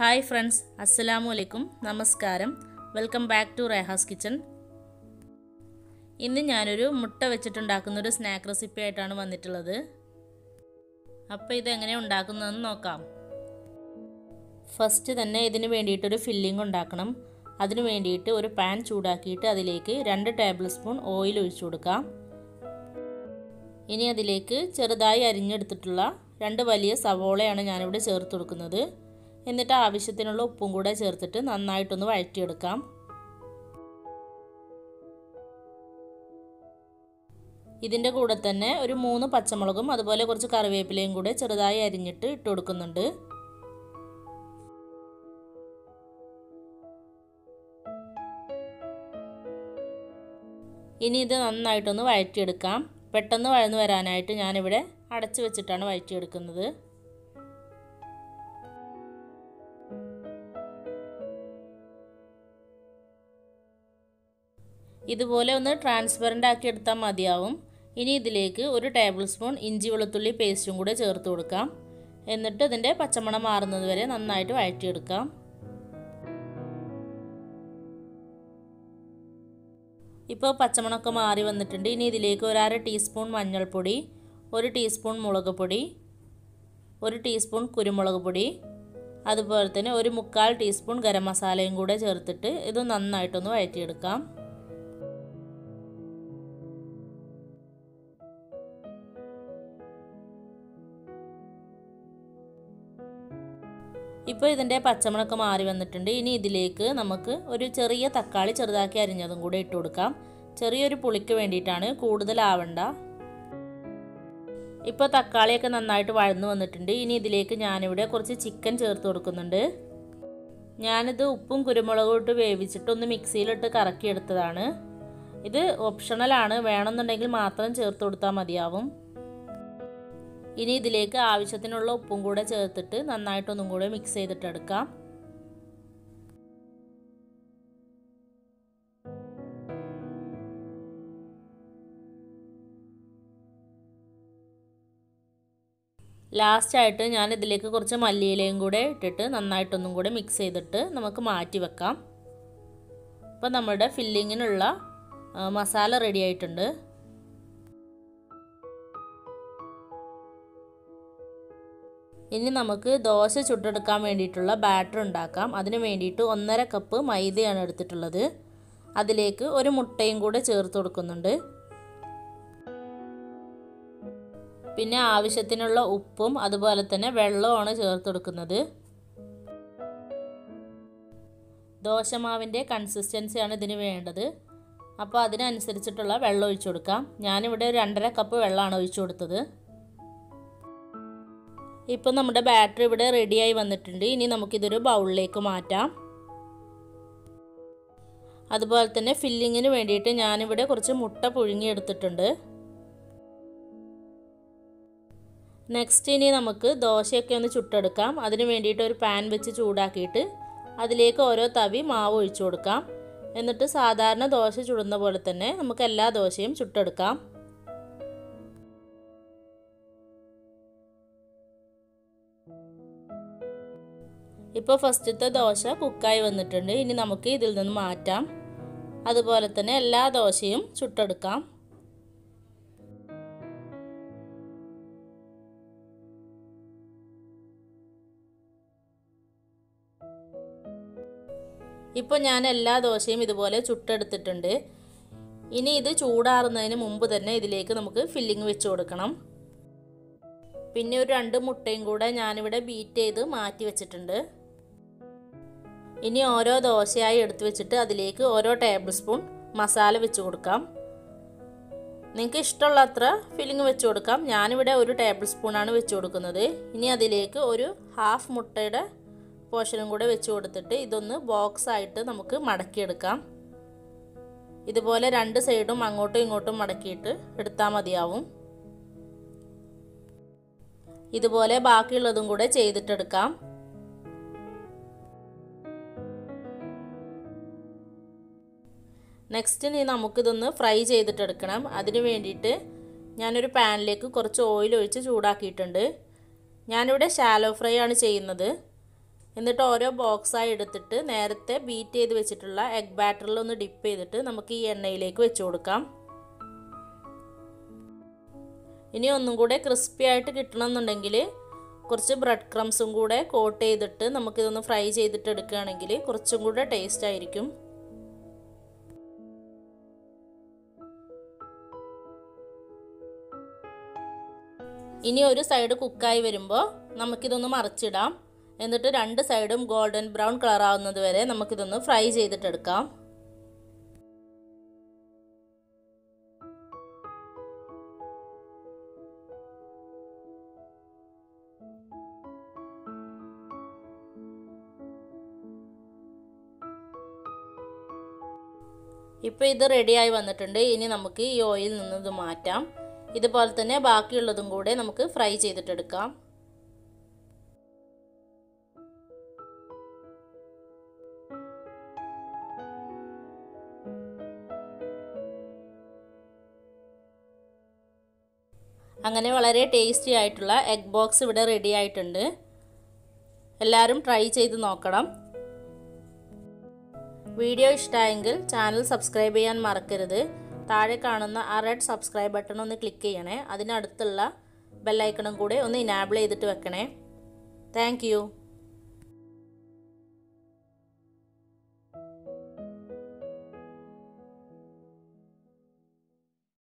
Hi friends, Assalamu alaikum, Namaskaram. Welcome back to Raeha's Kitchen. ഇന്ന് ഞാനൊരു മുട്ട വെച്ചിട്ടുണ്ടാക്കുന്ന ഒരു സ്നാക്ക് റെസിപ്പി ആയിട്ടാണ് വന്നിട്ടുള്ളത്. അപ്പോൾ ഇത് എങ്ങനെ ഉണ്ടാക്കുന്നതെന്ന് നോക്കാം. ഫസ്റ്റ് തന്നെ ഇതിനു വേണ്ടിയിട്ട് ഒരു ഫില്ലിംഗ് ഉണ്ടാക്കണം. അതിനു വേണ്ടിയിട്ട് ഒരു പാൻ ചൂടാക്കിയിട്ട് അതിലേക്ക് 2 ടേബിൾ സ്പൂൺ ഓയിൽ ഒഴിച്ചു കൊടുക്കാം. ഇനി അതിലേക്ക് ചെറുതായി അരിഞ്ഞെടുത്തിട്ടുള്ള 2 വലിയ സവോളയാണ് ഞാൻ ഇവിടെ ചേർത്ത് കൊടുക്കുന്നത്. എന്നിട്ട് ആവശ്യത്തിനുള്ള ഉപ്പും കൂടെ ചേർത്തിട്ട് നന്നായിട്ടൊന്ന് വഴറ്റിയെടുക്കാം. ഇതിൻ്റെ കൂടെ തന്നെ ഒരു 3 പച്ചമുളകും അതുപോലെ കുറച്ച് കറിവേപ്പിലയും കൂടെ ചെറുതായി അരിഞ്ഞിട്ട് ഇട്ട് കൊടുക്കുന്നുണ്ട്. ഇനി ഇത് നന്നായിട്ടൊന്ന് വഴറ്റിയെടുക്കാം. പെട്ടെന്ന് വഴന്നു വരാനായിട്ട് ഞാനിവിടെ അടച്ചു വെച്ചിട്ടാണ് വഴറ്റിയെടുക്കുന്നത്. ഇതുപോലെ ഒന്ന് ട്രാൻസ്പെറൻ്റ് ആക്കി എടുത്താൽ മതിയാവും. ഇനി ഇതിലേക്ക് 1 ടേബിൾ സ്പൂൺ ഇഞ്ചി വെളുത്തുള്ളി പേസ്റ്റും കൂടെ ചേർത്ത് കൊടുക്കാം. എന്നിട്ട് ഇതിൻ്റെ പച്ചമണം മാറുന്നത് വരെ നന്നായിട്ട് വഴറ്റിയെടുക്കാം. ഇപ്പോൾ പച്ചമണമൊക്കെ മാറി വന്നിട്ടുണ്ട്. ഇനി ഇതിലേക്ക് 1/2 ടീസ്പൂൺ മഞ്ഞൾപ്പൊടി, 1 ടീസ്പൂൺ മുളക് പൊടി, 1 ടീസ്പൂൺ കുരുമുളക് പൊടി, അതുപോലെ തന്നെ 1/4 ടീസ്പൂൺ ഗരം മസാലയും കൂടെ ചേർത്തിട്ട് ഇത് നന്നായിട്ടൊന്ന് വഴറ്റിയെടുക്കാം. ഇപ്പോൾ ഇതിൻ്റെ പച്ചമണമൊക്കെ മാറി വന്നിട്ടുണ്ട്. ഇനി ഇതിലേക്ക് നമുക്ക് ഒരു ചെറിയ തക്കാളി ചെറുതാക്കി അരിഞ്ഞതും കൂടെ ഇട്ട് കൊടുക്കാം. ചെറിയൊരു പുളിക്ക് വേണ്ടിയിട്ടാണ്, കൂടുതലാവണ്ട. ഇപ്പോൾ തക്കാളിയൊക്കെ നന്നായിട്ട് വഴന്നു വന്നിട്ടുണ്ട്. ഇനി ഇതിലേക്ക് ഞാനിവിടെ കുറച്ച് ചിക്കൻ ചേർത്ത് കൊടുക്കുന്നുണ്ട്. ഞാനിത് ഉപ്പും കുരുമുളകും ഇട്ട് വേവിച്ചിട്ട് ഒന്ന് മിക്സിയിലിട്ട് കറക്കിയെടുത്തതാണ്. ഇത് ഓപ്ഷണലാണ്, വേണമെന്നുണ്ടെങ്കിൽ മാത്രം ചേർത്ത് കൊടുത്താൽ മതിയാവും. ഇനി ഇതിലേക്ക് ആവശ്യത്തിനുള്ള ഉപ്പും കൂടെ ചേർത്തിട്ട് നന്നായിട്ടൊന്നും കൂടെ മിക്സ് ചെയ്തിട്ടെടുക്കാം. ലാസ്റ്റായിട്ട് ഞാൻ ഇതിലേക്ക് കുറച്ച് മല്ലിയിലയും കൂടെ ഇട്ടിട്ട് നന്നായിട്ടൊന്നും കൂടെ മിക്സ് ചെയ്തിട്ട് നമുക്ക് മാറ്റി വെക്കാം. അപ്പോൾ നമ്മുടെ ഫില്ലിങ്ങിനുള്ള മസാല റെഡി ആയിട്ടുണ്ട്. ഇനി നമുക്ക് ദോശ ചുട്ടെടുക്കാൻ വേണ്ടിയിട്ടുള്ള ബാറ്റർ ഉണ്ടാക്കാം. അതിന് വേണ്ടിയിട്ട് 1/2 കപ്പ് മൈദയാണ് എടുത്തിട്ടുള്ളത്. അതിലേക്ക് ഒരു മുട്ടയും കൂടെ ചേർത്ത് കൊടുക്കുന്നുണ്ട്. പിന്നെ ആവശ്യത്തിനുള്ള ഉപ്പും അതുപോലെ തന്നെ വെള്ളവുമാണ് ചേർത്ത് കൊടുക്കുന്നത്. ദോശമാവിൻ്റെ കൺസിസ്റ്റൻസിയാണ് ഇതിന് വേണ്ടത്. അപ്പോൾ അതിനനുസരിച്ചിട്ടുള്ള വെള്ളം ഒഴിച്ചു കൊടുക്കാം. ഞാനിവിടെ ഒരു 2.5 കപ്പ് വെള്ളമാണ് ഒഴിച്ചു കൊടുത്തത്. ഇപ്പോൾ നമ്മുടെ ബാറ്റർ ഇവിടെ റെഡിയായി വന്നിട്ടുണ്ട്. ഇനി നമുക്കിതൊരു ബൗളിലേക്ക് മാറ്റാം. അതുപോലെ തന്നെ ഫില്ലിങ്ങിന് വേണ്ടിയിട്ട് ഞാനിവിടെ കുറച്ച് മുട്ട പുഴുങ്ങിയെടുത്തിട്ടുണ്ട്. നെക്സ്റ്റ് ഇനി നമുക്ക് ദോശയൊക്കെ ഒന്ന് ചുട്ടെടുക്കാം. അതിന് വേണ്ടിയിട്ട് ഒരു പാൻ വെച്ച് ചൂടാക്കിയിട്ട് അതിലേക്ക് ഓരോ തവി മാവ് ഒഴിച്ചു കൊടുക്കാം. എന്നിട്ട് സാധാരണ ദോശ ചുടുന്ന പോലെ തന്നെ നമുക്ക് എല്ലാ ദോശയും ചുട്ടെടുക്കാം. ഇപ്പോൾ ഫസ്റ്റത്തെ ദോശ കുക്കായി വന്നിട്ടുണ്ട്. ഇനി നമുക്ക് ഇതിൽ നിന്ന് മാറ്റാം. അതുപോലെ തന്നെ എല്ലാ ദോശയും ചുട്ടെടുക്കാം. ഇപ്പോൾ ഞാൻ എല്ലാ ദോശയും ഇതുപോലെ ചുട്ടെടുത്തിട്ടുണ്ട്. ഇനി ഇത് ചൂടാറുന്നതിന് മുമ്പ് തന്നെ ഇതിലേക്ക് നമുക്ക് ഫില്ലിംഗ് വെച്ച് കൊടുക്കണം. പിന്നെ ഒരു 2 മുട്ടയും കൂടെ ഞാനിവിടെ ബീറ്റ് ചെയ്ത് മാറ്റി വെച്ചിട്ടുണ്ട്. ഇനി ഓരോ ദോശയായി എടുത്തു വെച്ചിട്ട് അതിലേക്ക് ഓരോ ടേബിൾ സ്പൂൺ മസാല വെച്ച് കൊടുക്കാം. നിങ്ങൾക്ക് ഇഷ്ടമുള്ള അത്ര ഫില്ലിംഗ് വെച്ച് കൊടുക്കാം. ഞാനിവിടെ 1 ടേബിൾ സ്പൂണാണ് വെച്ച് കൊടുക്കുന്നത്. ഇനി അതിലേക്ക് ഒരു 1/2 മുട്ടയുടെ പോർഷനും കൂടെ വെച്ച് കൊടുത്തിട്ട് ഇതൊന്ന് ബോക്സ് ആയിട്ട് നമുക്ക് മടക്കിയെടുക്കാം. ഇതുപോലെ 2 സൈഡും അങ്ങോട്ടും ഇങ്ങോട്ടും മടക്കിയിട്ട് എടുത്താൽ മതിയാവും. ഇതുപോലെ ബാക്കിയുള്ളതും കൂടെ ചെയ്തിട്ടെടുക്കാം. നെക്സ്റ്റ് ഇനി നമുക്കിതൊന്ന് ഫ്രൈ ചെയ്തിട്ടെടുക്കണം. അതിന് വേണ്ടിയിട്ട് ഞാനൊരു പാനിലേക്ക് കുറച്ച് ഓയിൽ ഒഴിച്ച് ചൂടാക്കിയിട്ടുണ്ട്. ഞാനിവിടെ ഷാലോ ഫ്രൈ ആണ് ചെയ്യുന്നത്. എന്നിട്ട് ഓരോ ബോക്സായി എടുത്തിട്ട് നേരത്തെ ബീറ്റ് ചെയ്ത് വെച്ചിട്ടുള്ള എഗ് ബാറ്ററിൽ ഒന്ന് ഡിപ്പ് ചെയ്തിട്ട് നമുക്ക് ഈ എണ്ണയിലേക്ക് വെച്ച് കൊടുക്കാം. ഇനി ഒന്നും കൂടെ ക്രിസ്പി ആയിട്ട് കിട്ടണമെന്നുണ്ടെങ്കിൽ കുറച്ച് ബ്രെഡ് ക്രംസും കൂടെ കോട്ട് ചെയ്തിട്ട് നമുക്കിതൊന്ന് ഫ്രൈ ചെയ്തിട്ട് എടുക്കുകയാണെങ്കിൽ കുറച്ചും കൂടെ ടേസ്റ്റ് ആയിരിക്കും. ഇനി ഒരു സൈഡ് കുക്കായി വരുമ്പോൾ നമുക്കിതൊന്ന് മറിച്ചിടാം. എന്നിട്ട് രണ്ട് സൈഡും ഗോൾഡൻ ബ്രൗൺ കളർ ആവുന്നത് വരെ നമുക്കിതൊന്ന് ഫ്രൈ ചെയ്തിട്ടെടുക്കാം. ഇപ്പോൾ ഇത് റെഡിയായി വന്നിട്ടുണ്ട്. ഇനി നമുക്ക് ഈ ഓയിലിൽ നിന്ന് ഇത് മാറ്റാം. ഇതുപോലെ തന്നെ ബാക്കിയുള്ളതും കൂടെ നമുക്ക് ഫ്രൈ ചെയ്തിട്ടെടുക്കാം. അങ്ങനെ വളരെ ടേസ്റ്റി ആയിട്ടുള്ള എഗ് ബോക്സ് ഇവിടെ റെഡി ആയിട്ടുണ്ട്. എല്ലാവരും ട്രൈ ചെയ്ത് നോക്കണം. വീഡിയോ ഇഷ്ടമായെങ്കിൽ ചാനൽ സബ്സ്ക്രൈബ് ചെയ്യാൻ മറക്കരുത്. താഴെ കാണുന്ന ആ റെഡ് സബ്സ്ക്രൈബ് ബട്ടൺ ഒന്ന് ക്ലിക്ക് ചെയ്യണേ. അതിനടുത്തുള്ള ബെല്ലൈക്കണും കൂടെ ഒന്ന് ഇനാബിൾ ചെയ്തിട്ട് വെക്കണേ. Thank you.